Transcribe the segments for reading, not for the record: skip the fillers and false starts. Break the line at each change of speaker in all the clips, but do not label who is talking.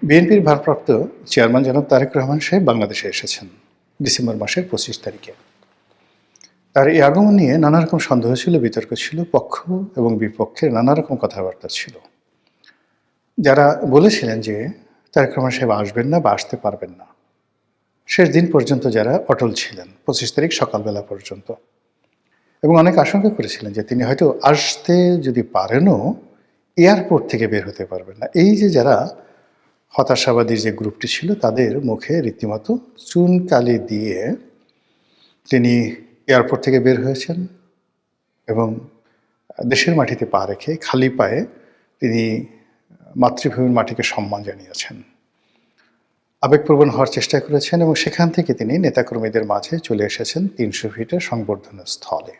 বিএনপির ভারপ্রাপ্ত চেয়ারম্যান জনাব তারেক রহমান সাহেব বাংলাদেশে এসেছেন ডিসেম্বর মাসের ২৫ তারিখে। তার এই আগমন নিয়ে নানা রকম সন্দেহ ছিল, বিতর্ক ছিল, পক্ষ এবং বিপক্ষের নানা রকম কথাবার্তা ছিল। যারা বলেছিলেন যে তারেক রহমান সাহেব আসবেন না বা আসতে পারবেন না, শেষ দিন পর্যন্ত যারা অটল ছিলেন ২৫ তারিখ সকালবেলা পর্যন্ত, এবং অনেক আশঙ্কা করেছিলেন যে তিনি হয়তো আসতে যদি পারেনও এয়ারপোর্ট থেকে বের হতে পারবেন না। এই যে যারা হতাশাবাদী যে গ্রুপটি ছিল, তাদের মুখে রীতিমতো চুনকালি দিয়ে তিনি এয়ারপোর্ট থেকে বের হয়েছেন এবং দেশের মাটিতে পা রেখে খালি পায়ে তিনি মাতৃভূমির মাটিকে সম্মান জানিয়েছেন, আবেগপ্রবণ হওয়ার চেষ্টা করেছেন এবং সেখান থেকে তিনি নেতাকর্মীদের মাঝে চলে এসেছেন ৩০০ ফিটের সংবর্ধনা স্থলে।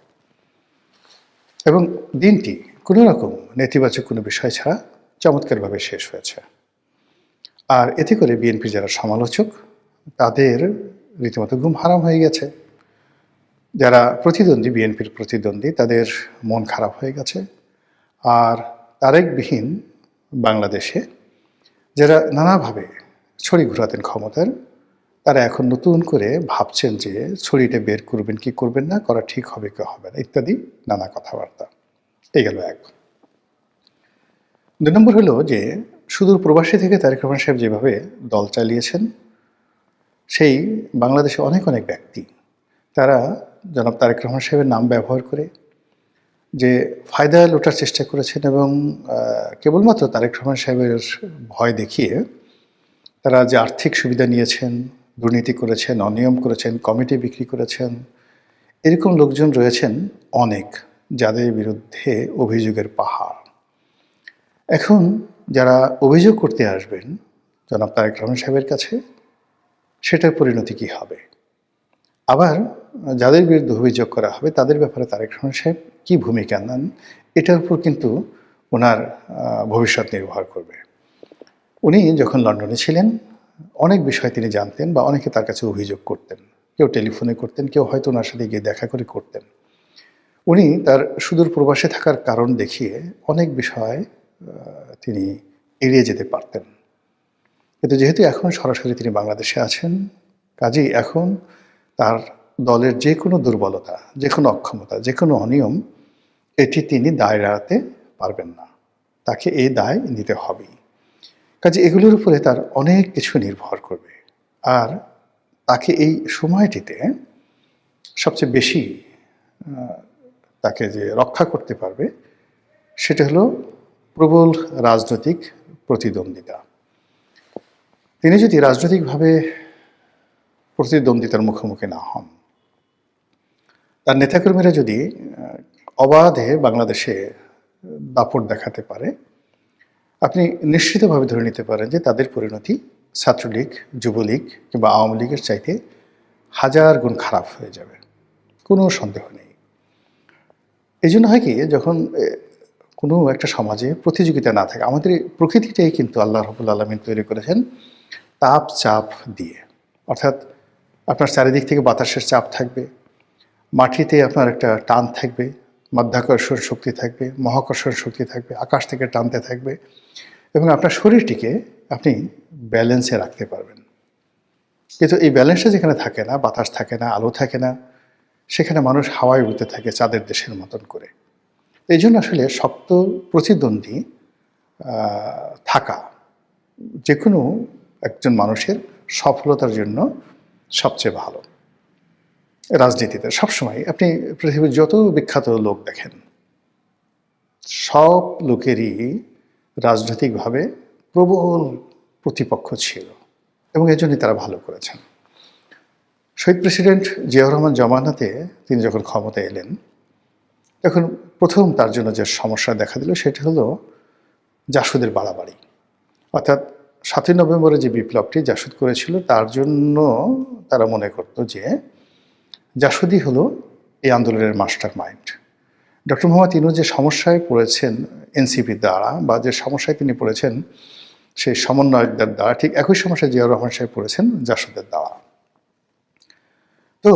এবং দিনটি কোনো রকম নেতিবাচক কোনো বিষয় ছাড়া চমৎকারভাবে শেষ হয়েছে। আর এতে করে বিএনপির যারা সমালোচক, তাদের রীতিমতো ঘুম হারাম হয়ে গেছে। যারা প্রতিদ্বন্দ্বী, বিএনপির প্রতিদ্বন্দ্বী, তাদের মন খারাপ হয়ে গেছে। আর তারেকবিহীন বাংলাদেশে যারা নানাভাবে ছড়ি ঘুরাতেন ক্ষমতার, তারা এখন নতুন করে ভাবছেন যে ছড়িটা বের করবেন কি করবেন না, করা ঠিক হবে কি হবে না, ইত্যাদি নানা কথাবার্তা। এই গেল এক। ২ নম্বর হলো যে সুদূর প্রবাসী থেকে তারেক রহমান সাহেব যেভাবে দল চালিয়েছেন, সেই বাংলাদেশে অনেক অনেক ব্যক্তি তারা জনাব তারেক রহমান সাহেবের নাম ব্যবহার করে যে ফায়দা লোটার চেষ্টা করেছেন এবং কেবলমাত্র তারেক রহমান সাহেবের ভয় দেখিয়ে তারা যে আর্থিক সুবিধা নিয়েছেন, দুর্নীতি করেছেন, অনিয়ম করেছেন, কমিটি বিক্রি করেছেন, এরকম লোকজন রয়েছেন অনেক, যাদের বিরুদ্ধে অভিযোগের পাহাড়। এখন যারা অভিযোগ করতে আসবেন জনাব তারেক রহমান সাহেবের কাছে, সেটার পরিণতি কী হবে? আবার যাদের বিরুদ্ধে অভিযোগ করা হবে তাদের ব্যাপারে তারেক রহমান সাহেব কী ভূমিকা নেন, এটার উপর কিন্তু ওনার ভবিষ্যৎ নির্ভর করবে। উনি যখন লন্ডনে ছিলেন, অনেক বিষয় তিনি জানতেন বা অনেকে তার কাছে অভিযোগ করতেন। কেউ টেলিফোনে করতেন, কেউ হয়তো ওনার সাথে গিয়ে দেখা করে করতেন। উনি তার সুদূর প্রবাসে থাকার কারণ দেখিয়ে অনেক বিষয় তিনি এড়িয়ে যেতে পারতেন। কিন্তু যেহেতু এখন সরাসরি তিনি বাংলাদেশে আছেন, কাজেই এখন তার দলের যে কোনো দুর্বলতা, যে কোনো অক্ষমতা, যে কোনো অনিয়ম, এটি তিনি দায় এড়াতে পারবেন না। তাকে এই দায় নিতে হবেই। কাজে এগুলোর উপরে তার অনেক কিছু নির্ভর করবে। আর তাকে এই সময়টিতে সবচেয়ে বেশি তাকে যে রক্ষা করতে পারবে, সেটা হলো প্রবল রাজনৈতিক প্রতিদ্বন্দ্বিতা। তিনি যদি রাজনৈতিকভাবে প্রতিদ্বন্দ্বিতার মুখোমুখি না হন, তার নেতাকর্মীরা যদি অবাধে বাংলাদেশে দাপট দেখাতে পারে, আপনি নিশ্চিতভাবে ধরে নিতে পারেন যে তাদের পরিণতি ছাত্রলীগ, যুবলীগ কিংবা আওয়ামী লীগের চাইতে হাজার গুণ খারাপ হয়ে যাবে, কোনো সন্দেহ নেই। এই জন্য হয় কি, যখন কোনো একটা সমাজে প্রতিযোগিতা না থাকে, আমাদের প্রকৃতিটাই কিন্তু আল্লাহ রাব্বুল আলামিন তৈরি করেছেন তাপ চাপ দিয়ে। অর্থাৎ আপনার চারিদিক থেকে বাতাসের চাপ থাকবে, মাটিতে আপনার একটা টান থাকবে, মাধ্যাকর্ষণ শক্তি থাকবে, মহাকর্ষণ শক্তি থাকবে, আকাশ থেকে টানতে থাকবে এবং আপনার শরীরটিকে আপনি ব্যালেন্সে রাখতে পারবেন। কিন্তু এই ব্যালেন্সটা যেখানে থাকে না, বাতাস থাকে না, আলো থাকে না, সেখানে মানুষ হাওয়ায় উড়তে থাকে চাঁদের দেশের মতন করে। এই জন্য আসলে শক্ত প্রতিদ্বন্দ্বী থাকা যে কোনো একজন মানুষের সফলতার জন্য সবচেয়ে ভালো। রাজনীতিতে সবসময় আপনি পৃথিবীর যত বিখ্যাত লোক দেখেন, সব লোকেরই রাজনৈতিকভাবে প্রবল প্রতিপক্ষ ছিল এবং এর জন্যই তারা ভালো করেছেন। শহীদ প্রেসিডেন্ট জিয়াউর রহমান জমানাতে তিনি যখন ক্ষমতায় এলেন, তখন প্রথম তার জন্য যে সমস্যা দেখা দিল সেটা হলো জাসদের বাড়াবাড়ি। অর্থাৎ ৭ই নভেম্বরে যে বিপ্লবটি জাসদ করেছিল, তার জন্য তারা মনে করত যে জাসদই হলো এই আন্দোলনের master mind. Doctor Mohammad Yunus যে সমস্যায় পড়েছেন এনসিপির দ্বারা, বা যে সমস্যায় তিনি পড়েছেন সেই সমন্বয়কদের দ্বারা, ঠিক একই সমস্যায় জিয়াউর রহমান সাহেব পড়েছেন জাসদের দ্বারা। তো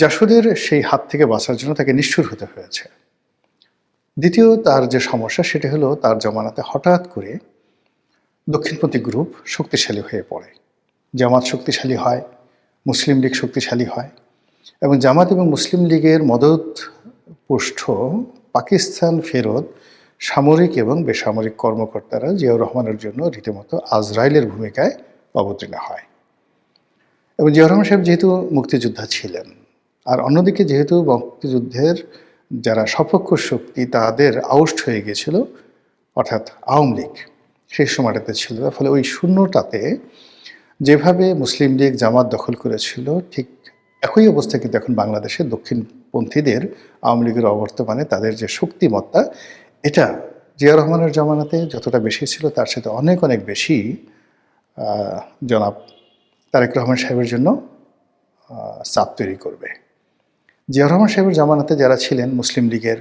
জাসদের সেই হাত থেকে বাঁচার জন্য তাকে নিষ্ঠুর হতে হয়েছে। দ্বিতীয় তার যে সমস্যা সেটা হলো তার জমানাতে হঠাৎ করে দক্ষিণপন্থী গ্রুপ শক্তিশালী হয়ে পড়ে। জামাত শক্তিশালী হয়, মুসলিম লীগ শক্তিশালী হয় এবং জামাত এবং মুসলিম লীগের মদতপুষ্ট পাকিস্তান ফেরত সামরিক এবং বেসামরিক কর্মকর্তারা জিয়াউর রহমানের জন্য রীতিমতো আজরাইলের ভূমিকায় অবতীর্ণ হয়। এবং জিয়াউর রহমান সাহেব যেহেতু মুক্তিযোদ্ধা ছিলেন, আর অন্যদিকে যেহেতু মুক্তিযুদ্ধের যারা সপক্ষ শক্তি তাদের আউস্ট হয়ে গিয়েছিল, অর্থাৎ আওয়ামী লীগ সেই সময়টাতে ছিল, ফলে ওই শূন্যটাতে যেভাবে মুসলিম লীগ জামাত দখল করেছিল ঠিক একই অবস্থা কিন্তু এখন বাংলাদেশে দক্ষিণপন্থীদের আওয়ামী লীগের অবর্তমানে তাদের যে শক্তিমত্তা, এটা জিয়াউর রহমানের জামানাতে যতটা বেশি ছিল তার সাথে অনেক অনেক বেশি জনাব তারেক রহমান সাহেবের জন্য চাপ তৈরি করবে। জিয়াউর রহমান সাহেবের জামানাতে যারা ছিলেন মুসলিম লীগের,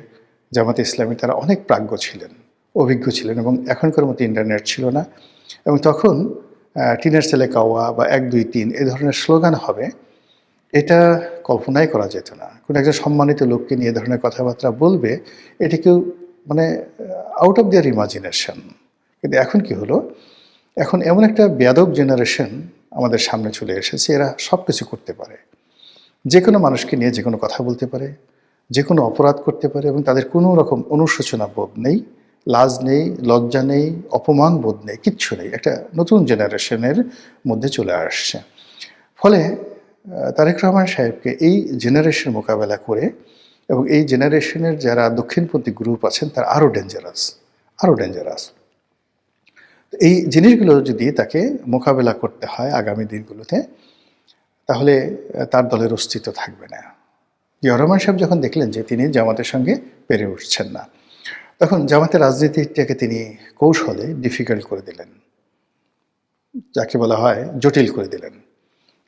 জামাতে ইসলামী, তারা অনেক প্রাজ্ঞ ছিলেন, অভিজ্ঞ ছিলেন এবং এখনকার মতো ইন্টারনেট ছিল না। এবং তখন টিনের ছেলে কাওয়া বা 1, 2, 3 এই ধরনের স্লোগান হবে, এটা কল্পনাই করা যেত না। কোনো একজন সম্মানিত লোককে নিয়ে এ ধরনের কথাবার্তা বলবে, এটি কেউ মানে আউট অফ দেয়ার ইমাজিনেশন। কিন্তু এখন কি হলো, এখন এমন একটা বেয়াদব জেনারেশন আমাদের সামনে চলে এসেছে, এরা সব কিছু করতে পারে, যে কোনো মানুষকে নিয়ে যে কোনো কথা বলতে পারে, যে কোনো অপরাধ করতে পারে এবং তাদের কোনো রকম অনুশোচনা বোধ নেই, লাজ নেই, লজ্জা নেই, অপমান বোধ নেই, কিচ্ছু নেই। একটা নতুন জেনারেশনের মধ্যে চলে আসছে। ফলে তারেক রহমান সাহেবকে এই জেনারেশন মোকাবেলা করে এবং এই জেনারেশনের যারা দক্ষিণপন্থী গ্রুপ আছেন তারা আরও ডেঞ্জারাস। এই জিনিসগুলো যদি তাকে মোকাবেলা করতে হয় আগামী দিনগুলোতে, তাহলে তার দলের অস্তিত্ব থাকবে না। জিয়াউর রহমান সাহেব যখন দেখলেন যে তিনি জামাতের সঙ্গে পেরে উঠছেন না, তখন জামাতের রাজনীতিটাকে তিনি কৌশলে ডিফিকাল্ট করে দিলেন, যাকে বলা হয় জটিল করে দিলেন।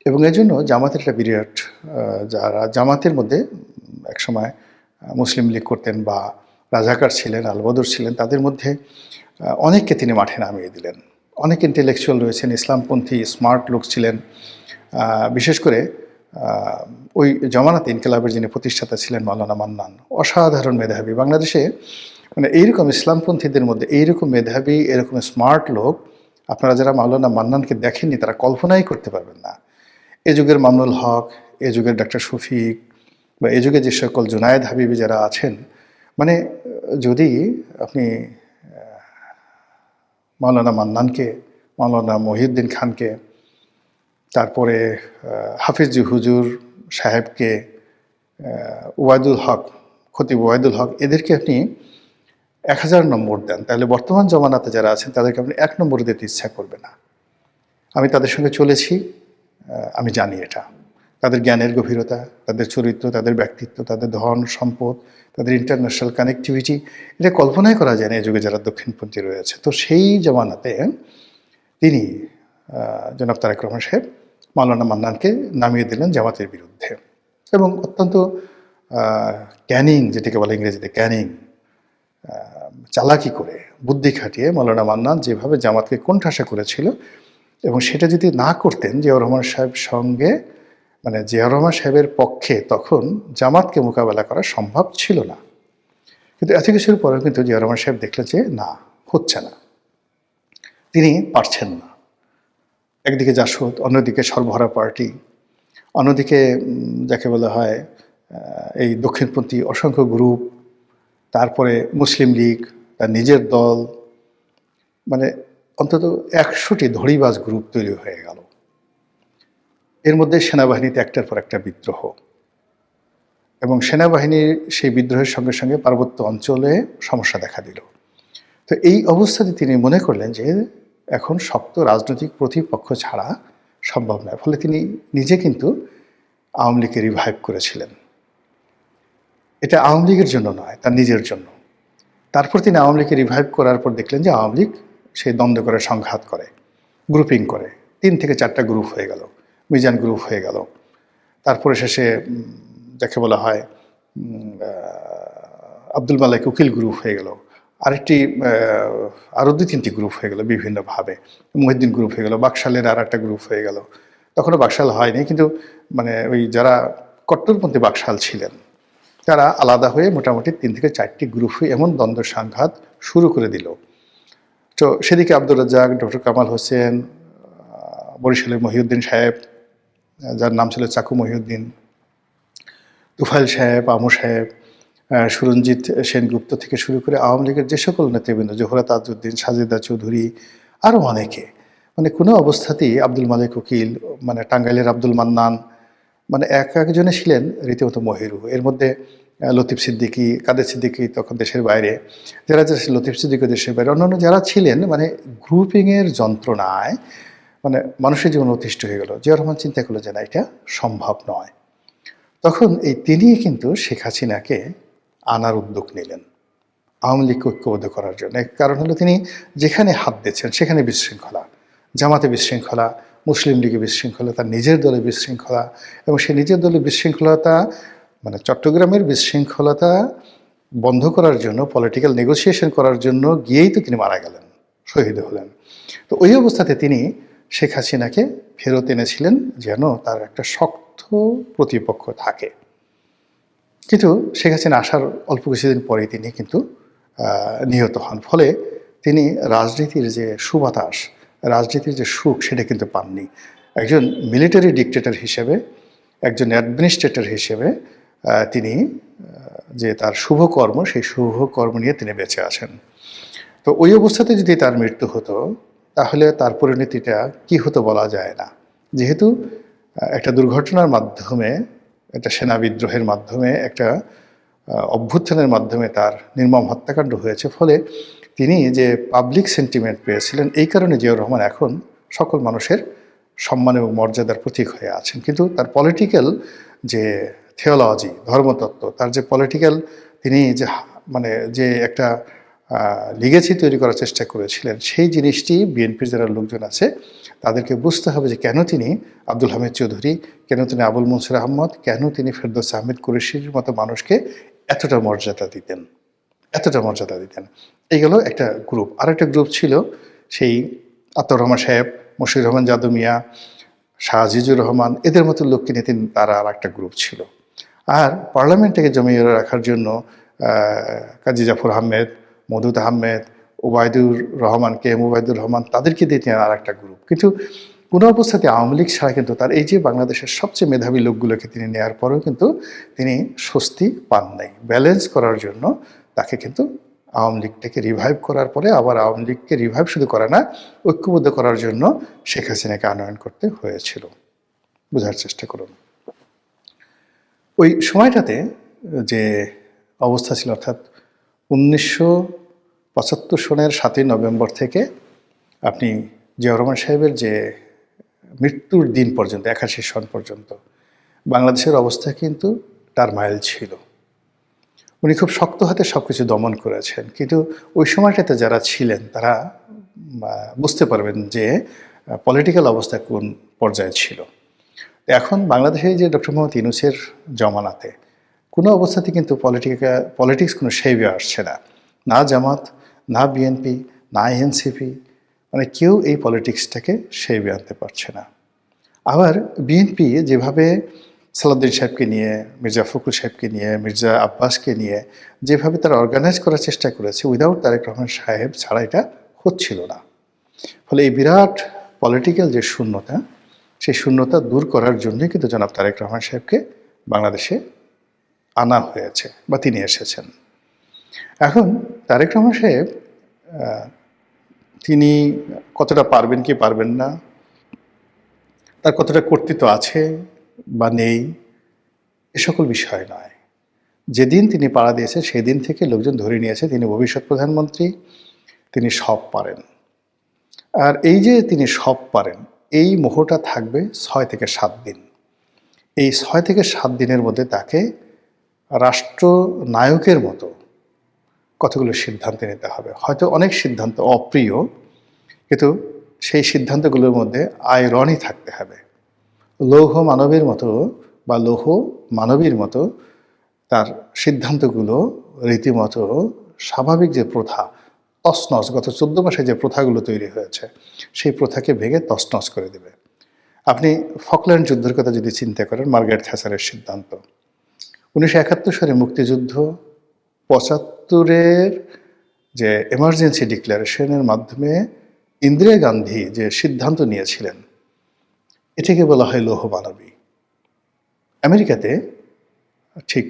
এবং এজন্য জামাতের একটা বিরাট, যারা জামাতের মধ্যে একসময় মুসলিম লীগ করতেন বা রাজাকার ছিলেন, আলবদর ছিলেন, তাদের মধ্যে অনেককে তিনি মাঠে নামিয়ে দিলেন। অনেক ইন্টেলেকচুয়াল রয়েছেন, ইসলামপন্থী স্মার্ট লোক ছিলেন। বিশেষ করে ওই জমানাতে ইনকিলাবের যিনি প্রতিষ্ঠাতা ছিলেন মাওলানা মান্নান, অসাধারণ মেধাবী। বাংলাদেশে মানে এইরকম ইসলামপন্থীদের মধ্যে এইরকম মেধাবী, এরকম স্মার্ট লোক আপনারা যারা মাওলানা মান্নানকে দেখেননি তারা কল্পনাই করতে পারবেন না। এ যুগের মামুনুল হক, এ যুগের ডাক্তার শফিক বা এ যুগে যে সকল জুনায়েদ হাবিবি যারা আছেন, মানে যদি আপনি মাওলানা মান্নানকে, মাওলানা মহিউদ্দিন খানকে, তারপরে হাফিজ হুজুর সাহেবকে, ওয়াইদুল হক, খতিব ওয়াইদুল হক, এদেরকে আপনি 1000 নম্বর দেন, তাহলে বর্তমান জমানাতে যারা আছেন তাদেরকে আপনি 1 নম্বর দিতে ইচ্ছা করবে না। আমি তাদের সঙ্গে চলেছি, আমি জানি এটা। তাদের জ্ঞানের গভীরতা, তাদের চরিত্র, তাদের ব্যক্তিত্ব, তাদের ধন সম্পদ, তাদের ইন্টারন্যাশনাল কানেক্টিভিটি, এটা কল্পনাই করা যায় না এই যুগে যারা দক্ষিণপন্থী রয়েছে। তো সেই জমানাতে তিনি জনাব তারেক রহমান সাহেব মাওলানা মান্নানকে নামিয়ে দিলেন জামাতের বিরুদ্ধে এবং অত্যন্ত ক্যানিং, যেটাকে বলে ইংরেজিতে ক্যানিং, চালাকি করে, বুদ্ধি খাটিয়ে মাওলানা মান্নান যেভাবে জামাতকে কোণঠাসা করেছিল, এবং সেটা যদি না করতেন জিয়াউর রহমান সাহেব সঙ্গে, মানে জিয়াউর রহমান সাহেবের পক্ষে তখন জামাতকে মোকাবেলা করা সম্ভব ছিল না। কিন্তু এত কিছুর পরেও কিন্তু জিয়াউর রহমান সাহেব দেখলেন যে না, হচ্ছে না, তিনি পারছেন না। একদিকে জাসদ, অন্যদিকে সর্বহারা পার্টি, অন্যদিকে যাকে বলা হয় এই দক্ষিণপন্থী অসংখ্য গ্রুপ, তারপরে মুসলিম লীগ, তার নিজের দল, মানে অন্তত 100টি ধড়িবাজ গ্রুপ তৈরি হয়ে গেল। এর মধ্যে সেনাবাহিনীতে একটার পর একটা বিদ্রোহ, এবং সেনাবাহিনীর সেই বিদ্রোহের সঙ্গে সঙ্গে পার্বত্য অঞ্চলে সমস্যা দেখা দিল। তো এই অবস্থাতে তিনি মনে করলেন যে এখন শক্ত রাজনৈতিক প্রতিপক্ষ ছাড়া সম্ভব নয়। ফলে তিনি নিজে কিন্তু আওয়ামী লীগকে রিভাইভ করেছিলেন। এটা আওয়ামী লীগের জন্য নয়, তার নিজের জন্য। তারপর তিনি আওয়ামী লীগকে রিভাইভ করার পর দেখলেন যে আওয়ামী লীগ সেই দ্বন্দ্ব করে, সংঘাত করে, গ্রুপিং করে, 3 থেকে 4টা গ্রুপ হয়ে গেল, মিজান গ্রুপ হয়ে গেল। তারপরে শেষে যাকে বলা হয় আব্দুল মালেক উকিল গ্রুপ হয়ে গেল, আরেকটি আরও 2-3টি গ্রুপ হয়ে গেল বিভিন্নভাবে, মহিউদ্দিন গ্রুপ হয়ে গেল, বাকশালের আর একটা গ্রুপ হয়ে গেল। তখনও বাকশাল হয়নি, কিন্তু মানে ওই যারা কট্টরপন্থী বাকশাল ছিলেন তারা আলাদা হয়ে মোটামুটি 3 থেকে 4টি গ্রুপ হয়ে এমন দ্বন্দ্ব সংঘাত শুরু করে দিল। তো সেদিকে আব্দুর রাজ্জাক, ডক্টর কামাল হোসেন, বরিশালের মহিউদ্দিন সাহেব, যার নাম ছিল চাকু মহিউদ্দিন, তুফাইল সাহেব, আমু সাহেব, সুরঞ্জিত সেনগুপ্ত থেকে শুরু করে আওয়ামী লীগের যে সকল নেতৃবৃন্দ, জোহরা তাজউদ্দিন, সাজেদা চৌধুরী, আরও অনেকে, মানে কোনো অবস্থাতেই আব্দুল মালিক উকিল, মানে টাঙ্গাইলের আব্দুল মান্নান, মানে একজনে ছিলেন রীতিমতো মহিরু। এর মধ্যে লতিফ সিদ্দিকী, কাদের সিদ্দিকী তখন দেশের বাইরে, যারা লতিফ সিদ্দিকী দেশের বাইরে, অন্যান্য যারা ছিলেন, মানে গ্রুপিংয়ের যন্ত্রণায় মানে মানুষের জীবন অতিষ্ঠ হয়ে গেল। জিয়াউর রহমান চিন্তা করলো যে না, এটা সম্ভব নয়। তখন তিনি কিন্তু শেখ হাসিনাকে আনার উদ্যোগ নিলেন আওয়ামী লীগকে ঐক্যবদ্ধ করার জন্য। কারণ হলো তিনি যেখানে হাত দিচ্ছেন সেখানে বিশৃঙ্খলা, জামাতে বিশৃঙ্খলা, মুসলিম লীগে বিশৃঙ্খলা, তার নিজের দলে বিশৃঙ্খলা, এবং সে নিজের দলে বিশৃঙ্খলতা, মানে চট্টগ্রামের বিশৃঙ্খলতা বন্ধ করার জন্য, পলিটিক্যাল নেগোসিয়েশন করার জন্য গিয়েই তো তিনি মারা গেলেন, শহীদ হলেন। তো ওই অবস্থাতে তিনি শেখ হাসিনাকে ফেরত এনেছিলেন যেন তার একটা শক্ত প্রতিপক্ষ থাকে। কিন্তু শেখ হাসিনা আসার অল্প কিছুদিন পরেই তিনি কিন্তু নিহত হন। ফলে তিনি রাজনীতির যে সুবাতাস, রাজনীতির যে সুখ, সেটা কিন্তু পাননি। একজন মিলিটারি ডিক্টেটর হিসেবে, একজন অ্যাডমিনিস্ট্রেটর হিসেবে তিনি যে তার শুভকর্ম, সেই শুভকর্ম নিয়ে তিনি বেঁচে আছেন। তো ওই অবস্থাতে যদি তার মৃত্যু হতো, তাহলে তার পরিণতিটা কি হতো বলা যায় না। যেহেতু একটা দুর্ঘটনার মাধ্যমে, একটা সেনা বিদ্রোহের মাধ্যমে, একটা অভ্যুত্থানের মাধ্যমে তার নির্মম হত্যাকাণ্ড হয়েছে, ফলে তিনি যে পাবলিক সেন্টিমেন্ট পেয়েছিলেন, এই কারণে জিয়াউর রহমান এখন সকল মানুষের সম্মান এবং মর্যাদার প্রতীক হয়ে আছেন। কিন্তু তার পলিটিক্যাল যে থিওলজি, ধর্মতত্ত্ব, তার যে পলিটিক্যাল, তিনি যে মানে যে একটা লিগেসি তৈরি করার চেষ্টা করেছিলেন, সেই জিনিসটি বিএনপির যারা লোকজন আছে তাদেরকে বুঝতে হবে যে কেন তিনি আব্দুল হামিদ চৌধুরী, কেন তিনি আবুল মনসুর আহমদ, কেন তিনি ফেরদৌস আহমেদ কুরেশির মতো মানুষকে এতটা মর্যাদা দিতেন, এতটা মর্যাদা দিতেন। এইগুলো একটা গ্রুপ। আর একটা গ্রুপ ছিল সেই আতাউর রহমান সাহেব, মশিউর রহমান যাদু মিয়া, শাহ আজিজুর রহমান, এদের মতো লোককে নিয়ে তারা আর একটা গ্রুপ ছিল। আর পার্লামেন্টটাকে জমিয়ে রাখার জন্য কাজী জাফর আহমেদ, মদুদ আহমেদ, ওবায়দুর রহমান, কে এম ওবায়দুর রহমান, তাদেরকে দিয়ে তিনি আর একটা গ্রুপ। কিন্তু কোনো অবস্থাতে আওয়ামী লীগ ছাড়া কিন্তু তার এই যে বাংলাদেশের সবচেয়ে মেধাবী লোকগুলোকে তিনি নেওয়ার পরেও কিন্তু তিনি স্বস্তি পান নাই। ব্যালেন্স করার জন্য তাকে কিন্তু আওয়ামী লীগটাকে রিভাইভ করার পরে আবার আওয়ামী লীগকে রিভাইভ শুধু করে না, ঐক্যবদ্ধ করার জন্য শেখ হাসিনাকে আনয়ন করতে হয়েছিল। বোঝার চেষ্টা করুন ওই সময়টাতে যে অবস্থা ছিল, অর্থাৎ 1975 সনের 7ই নভেম্বর থেকে আপনি জিয়াউর রহমান সাহেবের যে মৃত্যুর দিন পর্যন্ত, 81 সন পর্যন্ত বাংলাদেশের অবস্থা কিন্তু টারমাইল ছিল। উনি খুব শক্ত হাতে সব কিছু দমন করেছেন। কিন্তু ওই সময়টাতে যারা ছিলেন তারা বুঝতে পারবেন যে পলিটিক্যাল অবস্থা কোন পর্যায়ে ছিল। এখন বাংলাদেশে যে ডক্টর মোহাম্মদ ইউনূসের জমানাতে কোনো অবস্থাতে কিন্তু পলিটিক্স কোনো শেভে আসছে না, না জামাত, না বিএনপি, না এনসিপি, মানে কেউ এই পলিটিক্সটাকে শেভে আনতে পারছে না। আবার বিএনপি যেভাবে সালাউদ্দিন সাহেবকে নিয়ে, মির্জা ফখরুল সাহেবকে নিয়ে, মির্জা আব্বাসকে নিয়ে যেভাবে তারা অর্গানাইজ করার চেষ্টা করেছে, উইদাউট তারেক রহমান সাহেব ছাড়া এটা হচ্ছিল না। ফলে এই বিরাট পলিটিক্যাল যে শূন্যতা, সেই শূন্যতা দূর করার জন্যই কিন্তু জনাব তারেক রহমান সাহেবকে বাংলাদেশে আনা হয়েছে বা তিনি এসেছেন। এখন তারেক রহমান সাহেব তিনি কতটা পারবেন কি পারবেন না, তার কতটা কর্তৃত্ব আছে বা নেই, এ সকল বিষয় নয়। যেদিন তিনি পাড়া দিয়েছে সেদিন থেকে লোকজন ধরে নিয়েছে তিনি ভবিষ্যৎ প্রধানমন্ত্রী, তিনি সব পারেন। আর এই যে তিনি সব পারেন, এই মোহটা থাকবে 6 থেকে 7 দিন। এই 6 থেকে 7 দিনের মধ্যে তাকে রাষ্ট্রনায়কের মতো কতগুলো সিদ্ধান্ত নিতে হবে। হয়তো অনেক সিদ্ধান্ত অপ্রিয়, কিন্তু সেই সিদ্ধান্তগুলোর মধ্যে আয়রনই থাকতে হবে। লৌহ মানবের মতো বা লৌহ মানবীর মতো তার সিদ্ধান্তগুলো রীতিমতো স্বাভাবিক যে প্রথা, তছনছ, গত 14 মাসে যে প্রথাগুলো তৈরি হয়েছে, সেই প্রথাকে ভেঙে তছনছ করে দেবে। আপনি ফকল্যান্ড যুদ্ধের কথা যদি চিন্তা করেন, মার্গারেট থ্যাচারের সিদ্ধান্ত, 1971 সালে মুক্তিযুদ্ধ, 75-এর যে এমার্জেন্সি ডিক্লারেশনের মাধ্যমে ইন্দিরা গান্ধী যে সিদ্ধান্ত নিয়েছিলেন, এটাকে বলা হয় লৌহ মানবী। আমেরিকাতে ঠিক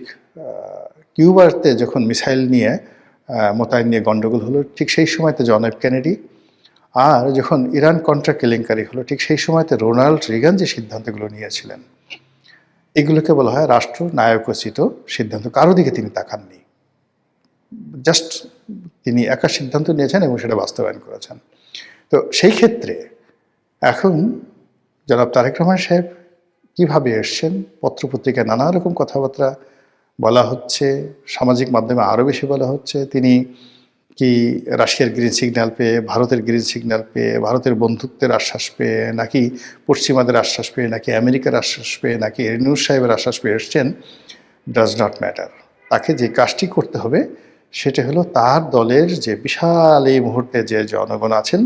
কিউবাতে যখন মিসাইল নিয়ে মোতায়েন নিয়ে গণ্ডগোল হলো, ঠিক সেই সময়তে জন এফ কেনেডি, আর যখন ইরান কন্ট্রা কেলেঙ্কারি হলো, ঠিক সেই সময়তে রোনাল্ড রিগান যে সিদ্ধান্তগুলো নিয়েছিলেন, এগুলোকে বলা হয় রাষ্ট্র নায়কোচিত সিদ্ধান্ত। কারো দিকে তিনি তাকাননি, জাস্ট তিনি একা সিদ্ধান্ত নিয়েছেন এবং সেটা বাস্তবায়ন করেছেন। তো সেই ক্ষেত্রে এখন জনাব তারেক রহমান সাহেব কীভাবে এসছেন, পত্রপত্রিকায় নানা রকম কথাবার্তা বলা হচ্ছে, সামাজিক মাধ্যমে আরও বেশি বলা হচ্ছে। তিনি কি রাশিয়ার গ্রিন সিগন্যাল পেয়ে, ভারতের গ্রিন সিগন্যাল পেয়ে, ভারতের বন্ধুত্বের আশ্বাস পেয়ে, নাকি পশ্চিমাদের আশ্বাস পেয়ে, নাকি আমেরিকার আশ্বাস পেয়ে, নাকি রেনুর সাহেবের আশ্বাস পেয়ে এসছেন, ডাজ নট ম্যাটার। তাকে যে কাজটি করতে হবে সেটা হলো তার দলের যে বিশাল এই মুহূর্তে যে জনগণ আছেন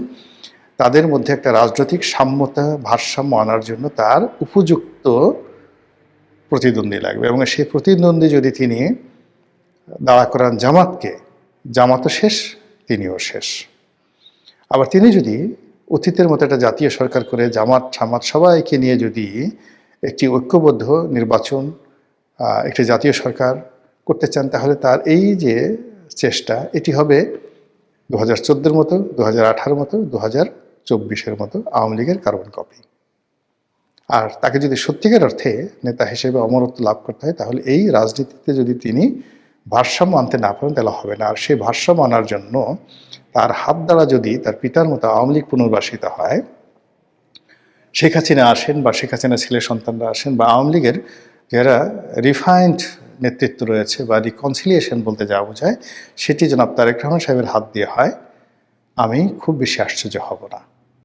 তাদের মধ্যে একটা রাজনৈতিক সাম্যতা, ভারসাম্য আনার জন্য তার উপযুক্ত প্রতিদ্বন্দ্বী লাগবে। এবং সেই প্রতিদ্বন্দ্বী যদি তিনি দাঁড়া করান জামাতকে, জামাতও শেষ, তিনিও শেষ। আবার তিনি যদি অতীতের মতো একটা জাতীয় সরকার করে জামাত সামাত সবাইকে নিয়ে যদি একটি ঐক্যবদ্ধ নির্বাচন, একটি জাতীয় সরকার করতে চান, তাহলে তার এই যে চেষ্টা, এটি হবে 2014-এর মতো, 2018-এর মতো, 2024-এর মতো আওয়ামী লীগের কার্বন কপি। আর তাকে যদি সত্যিকার অর্থে নেতা হিসেবে অমরত্ব লাভ করতে হয়, তাহলে এই রাজনীতিতে যদি তিনি ভারসাম্য আনতে না পারেন তাহলে হবে না। আর সেই ভারসাম্য আনার জন্য তার হাত দ্বারা যদি তার পিতার মতো আওয়ামী লীগ পুনর্বাসিত হয়, শেখ হাসিনা আসেন বা শেখ হাসিনা ছেলে সন্তানরা আসেন বা আওয়ামী লীগের যারা রিফাইন্ড নেতৃত্ব রয়েছে বা রিকনসিলিয়েশন বলতে যা বোঝায়, সেটি জনাব তারেক রহমান সাহেবের হাত দিয়ে হয়, আমি খুব বেশি আশ্চর্য হব না।